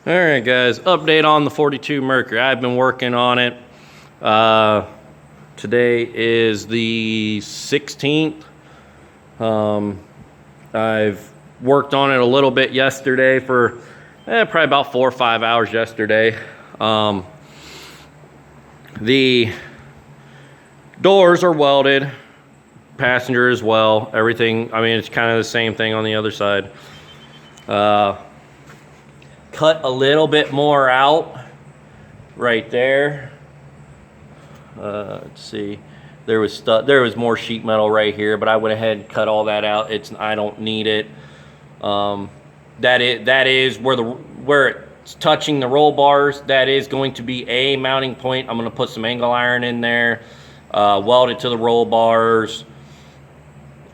All right, guys, update on the 42 Mercury. I've been working on it. Today is the 16th. I've worked on it a little bit yesterday for probably about 4 or 5 hours yesterday. The doors are welded, passenger as well, everything. I mean, it's kind of the same thing on the other side. Cut a little bit more out right there. Let's see, there was more sheet metal right here, but I went ahead and cut all that out. I don't need it. That is where it's touching the roll bars. That is going to be a mounting point. I'm going to put some angle iron in there, weld it to the roll bars,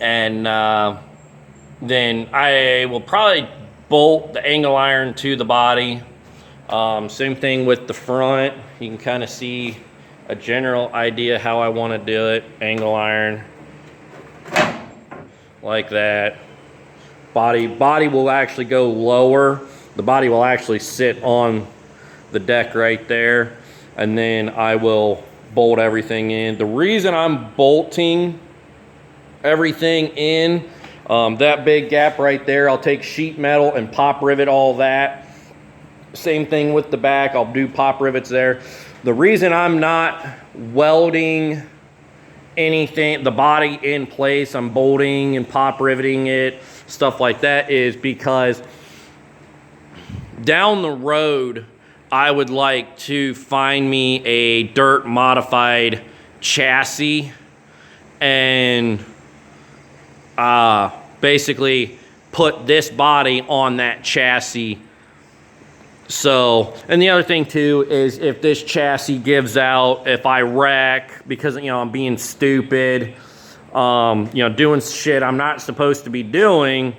and then I will probably bolt the angle iron to the body. Same thing with the front. You can kind of see a general idea how I want to do it. Angle iron like that. Body will actually go lower. The body will actually sit on the deck right there, and then I will bolt everything in. The reason I'm bolting everything in, that big gap right there, I'll take sheet metal and pop rivet all that. Same thing with the back, I'll do pop rivets there. The reason I'm not welding anything, the body in place, I'm bolting and pop riveting it, stuff like that, is because down the road, I would like to find me a dirt modified chassis and basically put this body on that chassis. So, and the other thing too is if this chassis gives out, if I wreck because, you know, I'm being stupid, you know, doing shit I'm not supposed to be doing,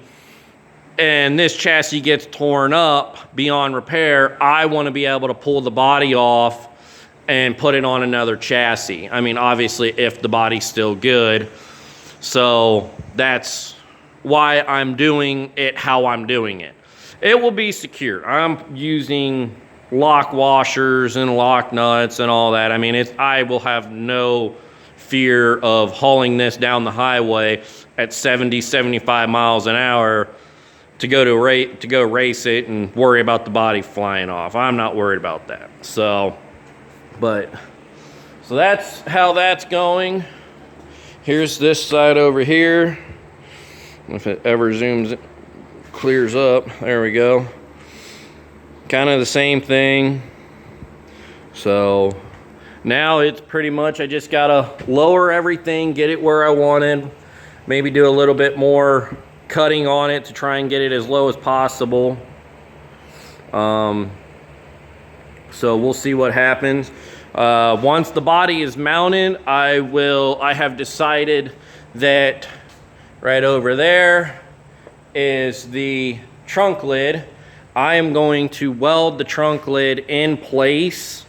and this chassis gets torn up beyond repair, I want to be able to pull the body off and put it on another chassis. I mean, obviously if the body's still good. So that's why I'm doing it how I'm doing it. It will be secure. I'm using lock washers and lock nuts and all that. I mean, I will have no fear of hauling this down the highway at 70, 75 miles an hour to go race it and worry about the body flying off. I'm not worried about that. So that's how that's going. Here's this side over here. If it ever zooms, clears up. There we go. Kind of the same thing. So now it's pretty much, I just gotta lower everything, get it where I wanted. Maybe do a little bit more cutting on it to try and get it as low as possible. So we'll see what happens. Once the body is mounted, I have decided that right over there is the trunk lid. I am going to weld the trunk lid in place.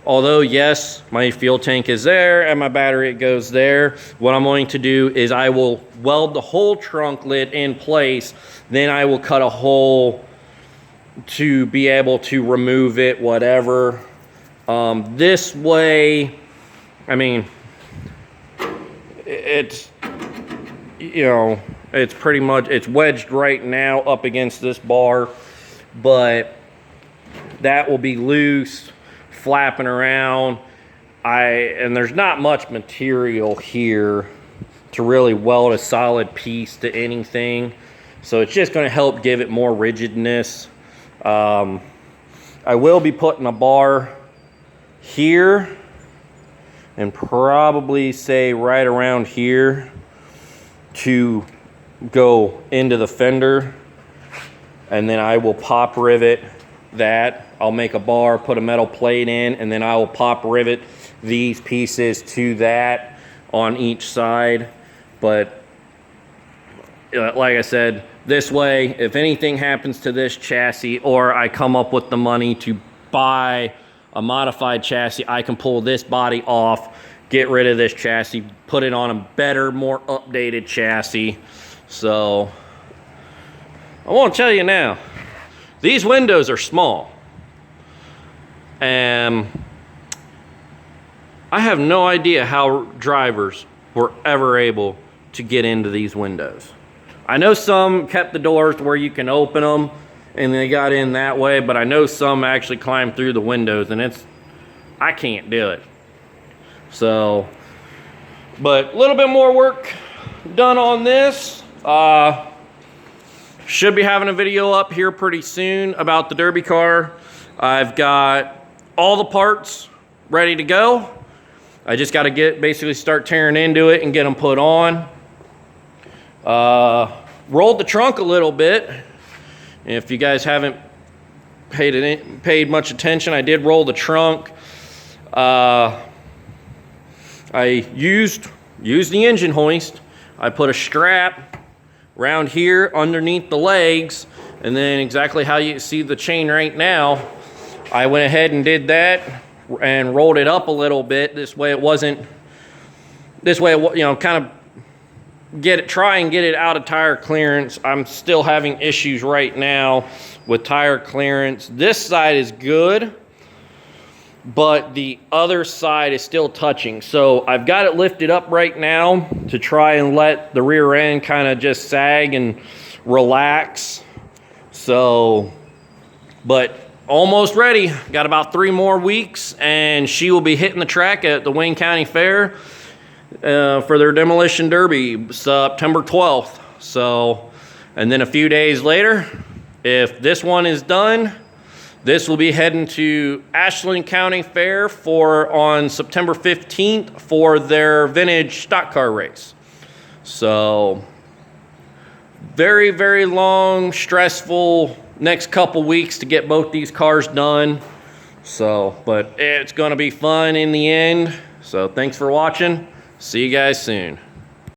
Although, yes, my fuel tank is there and my battery goes there. What I'm going to do is I will weld the whole trunk lid in place. Then I will cut a hole to be able to remove it, whatever. This way, I mean, it's, you know, it's pretty much, it's wedged right now up against this bar, but that will be loose, flapping around. And there's not much material here to really weld a solid piece to anything. So it's just going to help give it more rigidness. I will be putting a bar here and probably say right around here to go into the fender, and then I will pop rivet that. I'll make a bar, put a metal plate in, and then I will pop rivet these pieces to that on each side. But like I said, this way, if anything happens to this chassis, or I come up with the money to buy a modified chassis, I can pull this body off, get rid of this chassis, put it on a better, more updated chassis. So I want to tell you now, these windows are small. And I have no idea how drivers were ever able to get into these windows. I know some kept the doors where you can open them and they got in that way, but I know some actually climbed through the windows, and I can't do it. So, but a little bit more work done on this. Should be having a video up here pretty soon about the Derby car. I've got all the parts ready to go. I just got to basically start tearing into it and get them put on. Rolled the trunk a little bit. If you guys haven't paid much attention, I did roll the trunk. I used the engine hoist. I put a strap around here underneath the legs, and then exactly how you see the chain right now, I went ahead and did that and rolled it up a little bit. This way kind of try and get it out of tire clearance. I'm still having issues right now with tire clearance. This side is good, but the other side is still touching. So I've got it lifted up right now to try and let the rear end kind of just sag and relax. So, but almost ready. Got about 3 more weeks and she will be hitting the track at the Wayne County Fair for their demolition derby, September 12th. So, and then a few days later, if this one is done, this will be heading to Ashland County Fair on September 15th for their vintage stock car race. So, very, very long, stressful next couple weeks to get both these cars done. So, but it's going to be fun in the end. So, thanks for watching. See you guys soon.